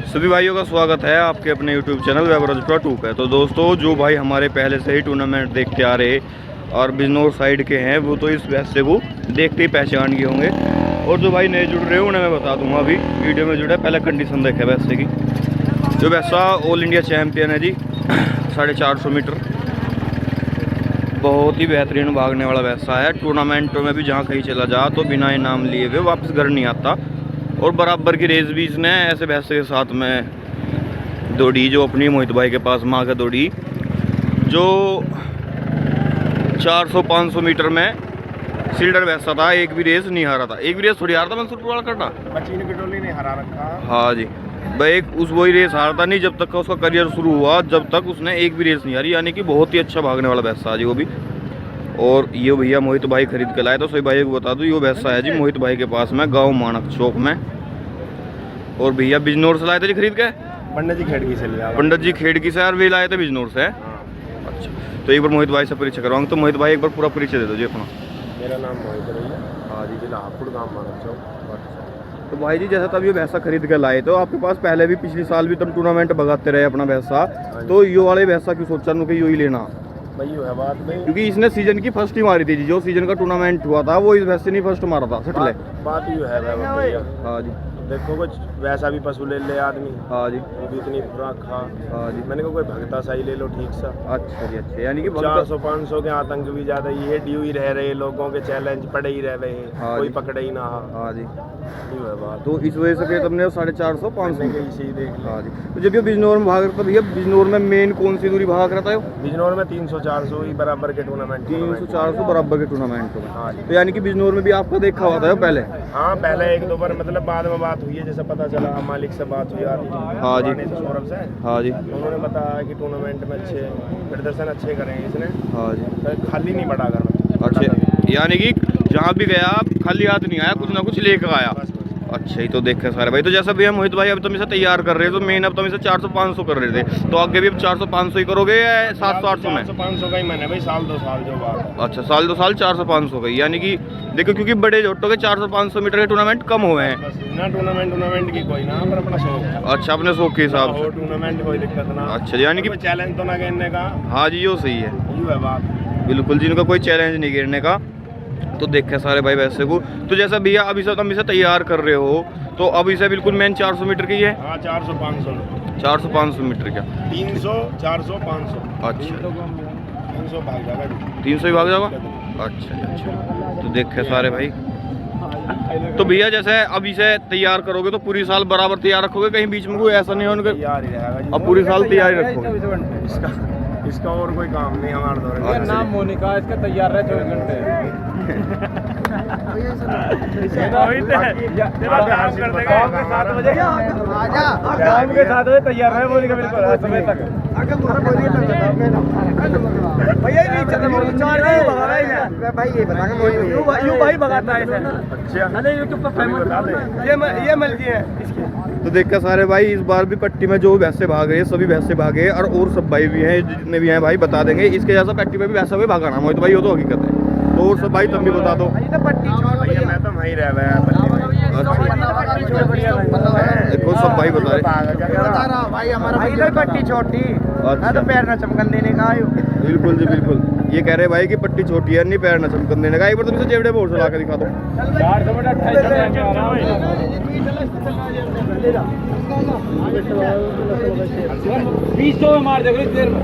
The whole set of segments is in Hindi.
सभी भाइयों का स्वागत है आपके अपने YouTube चैनल वेबराज 2 पे। तो दोस्तों, जो भाई हमारे पहले से ही टूर्नामेंट देखते आ रहे और बिजनौर साइड के हैं, वो तो इस भैंसे को देखते ही पहचान गए होंगे। और जो भाई नए जुड़ रहे हैं उन्हें मैं बता दूंगा, अभी वीडियो में जुड़े पहले कंडीशन देखे भैंसे की। जो भैंसा ऑल इंडिया चैम्पियन है जी 450 मीटर, बहुत ही बेहतरीन भागने वाला भैंसा है। टूर्नामेंटों में भी जहाँ कहीं चला जा तो बिना इनाम लिए हुए वापस घर नहीं आता। और बराबर की रेस भी इसने ऐसे भैंसे के साथ में दौड़ी, जो अपनी मोहित भाई के पास माँ का दौड़ी, जो 400-500 मीटर में सिल्डर भैंसा था। एक भी रेस नहीं हारा था, एक भी रेस थोड़ी हारा था मंसूर वाला करना, मचीन की टोली ने हरा रखा। हाँ जी भाई, एक उस वही रेस हारता नहीं जब तक का उसका करियर शुरू हुआ, जब तक उसने एक भी रेस नहीं हारी। यानी कि बहुत ही अच्छा भागने वाला भैंसा जी वो भी। और ये भैया मोहित भाई खरीद के लाए, तो सभी भाई को बता दूं ये भैंसा है जी मोहित भाई के पास में, गांव मानक चौक में। और भैया बिजनौर से लाए थे जी खरीद के, पंडित जी खेड़की से लिया। पंडित जी खेड़की से, और वे लाए थे बिजनौर से। अच्छा, तो एक बार मोहित भाई से परिचय करवाऊंगा। तो मोहित भाई एक बार पूरा परिचय दे दो जी अपना। मेरा नाम मोहित है, हाँ जी, जिला हापुड़, गाँव मानक चौक। तो भाई जी, जैसा तब ये भैंसा खरीद के लाए, तो आपके पास पहले भी पिछले साल भी तुम टूर्नामेंट भगाते रहे अपना भैंसा, तो यो वाले भैंसा क्यों सोचा कि यो ही लेना? भाई है बात में, क्योंकि इसने सीजन की फर्स्ट ही मारी थी जी, जो सीजन का टूर्नामेंट हुआ था वो इस भैंसे ने फर्स्ट मारा था सटले। बात ये है भैया। हाँ जी, देखो कुछ वैसा भी पशु ले ले आदमी, हाँ जी, वो भी इतनी खुराक खा। हाँ जी। मैंने कहा कोई भगता सा ही ले लो ठीक सा। अच्छा जी, अच्छा, यानी कि 400-500 के आतंक भी ज्यादा ये ड्यू ही रह रहे, लोगों के चैलेंज पड़े ही रह रहे हैं, हाँ कोई जी। पकड़े ही ना। हाँ जी, ये है बात। तो इस वजह से फिर तुमने 450-500 के इसी देख लिया। हाँ जी। तो जब ये बिजनौर में भाग रहा था भैया, बिजनौर में मेन कौन सी दूरी भाग रहा था? बिजनौर में 300-400 ही बराबर के टूर्नामेंट। 300-400 बराबर के टूर्नामेंट में। हाँ जी। तो यानी कि बिजनौर में भी आपको देखा हुआ था पहले? हाँ, पहले 1-2 बार, मतलब बाद में बात हुई है, जैसे पता चला मालिक से बात हुई आती। हाँ जी। सौरभ से। हाँ जी। उन्होंने बताया कि टूर्नामेंट में अच्छे प्रदर्शन अच्छे करेंगे इसने। हाँ जी। तो खाली नहीं बढ़ा कर। अच्छा, यानी कि जहाँ भी गया खाली हाथ नहीं आया, कुछ ना कुछ लेकर आया। बस। अच्छा, ही तो देखे सारे भाई। तो जैसा भी हम मोहित भाई अब तुम इसे तैयार कर रहे हो, तो मेन अब तुम इसे 400-500 कर रहे थे, तो आगे भी अब 400-500 ही करोगे या 700-800 में? 400-500 का ही मैंने भाई, साल 2 साल जो बात। अच्छा, साल 2 साल 400-500 का ही। यानी कि देखो, क्योंकि बड़े जोटों के 400-500 मीटर के टूर्नामेंट कम हुए हैं ना। टूर्नामेंट की कोई ना, पर अपना शौक। अच्छा, अपने शौक के हिसाब से टूर्नामेंट कोई दिक्कत ना। अच्छा, यानी कि चैलेंज तो ना गिरने का। हाँ जी, यो सही है, ये है बात। बिल्कुल जिनका कोई चैलेंज नहीं गिरने का। तो देखे सारे भाई वैसे को। तो जैसा भैया अब इसे तुम इसे तैयार कर रहे हो, तो अब इसे बिल्कुल मेन 400 मीटर की है। हाँ, 400-500 400-500 मीटर क्या? 300-400-500। अच्छा, 300 भाग जाएगा। 300 ही भाग जाएगा। अच्छा अच्छा, तो देखे सारे भाई। तो भैया जैसे अब इसे तैयार करोगे तो पूरी साल बराबर तैयार रखोगे, कहीं बीच में कोई ऐसा नहीं हो उनके? तैयार ही रहेगा जी। अब पूरी साल तैयार ही रखोगे? इसका और कोई काम नहीं हमारे दौरे। अच्छा। नाम मोनिका, इसका तैयार रहे 24 घंटे। शाम के 7 बजे तैयार रहे मोनिका, बिल्कुल समय तक। भाई भगाता है। अच्छा, यूट्यूब पर फेमस ये मिल गई है इसकी। तो देखा सारे भाई, इस बार भी पट्टी में जो भैंसे भाग रहे हैं सभी भैंसे भागे, और सब भाई भी हैं, जितने भी हैं भाई बता देंगे। इसके जैसा पट्टी में भी भैंसा भी भागाना मोहित भाई, वो तो हकीकत है। तो और सब भाई तुम भी बता दो। मैं तो वहीं रह गया। देखो सब भाई बता रहे भाई, हमारा भाई पट्टी छोटी। अच्छा, तो पैर ना चमकन देने का आयु। बिल्कुल जी बिल्कुल, ये कह रहे भाई कि पट्टी छोटी है, नहीं पैर न चमकन देने का। एक बार तुम इसे जेबड़े बोर्ड से ला के दिखा दो। 20 मार देगा इस देर में।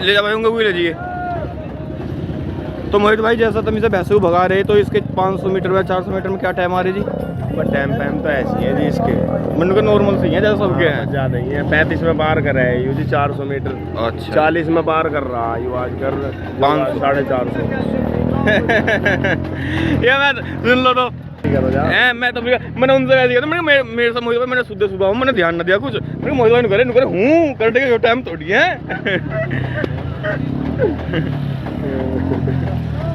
ले जा भाई, होंगे वही ले जाइए। तो मोहित भाई जैसा तुम इसे भैंसे को भगा रहे, तो इसके 500 मीटर में 400 मीटर में क्या टाइम आ रही जी? टाइम तो ऐसी है जी इसके, मन के नॉर्मल से ही है जैसा सबके हैं। ज्यादा ही है। 35 में पार कर रहा है यू जी 400 मीटर। अच्छा, 40 में पार कर रहा है यू आज कर 450। ये मैं सुन लो तो मैं तो मैंने उनसे वैसे किया, तो मेरे से मोहित भाई मैंने सुबह सुबह मैंने ध्यान न दिया कुछ। मैंने मोहित भाई ने करे हूँ करने के टाइम थोड़ी है।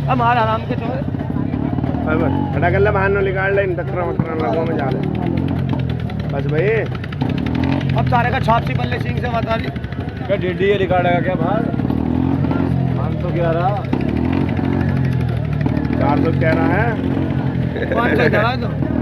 हमारा आराम के खड़ा कर ले, बाहर निकाल ले, टकरा वकरा लगो में जा ले बस भाई। अब सारे का छाप सी बल्ले सिंह से बता दी क्या डेडी है रिकॉर्ड का क्या भार 511 400 कह रहा है 500 चढ़ा दो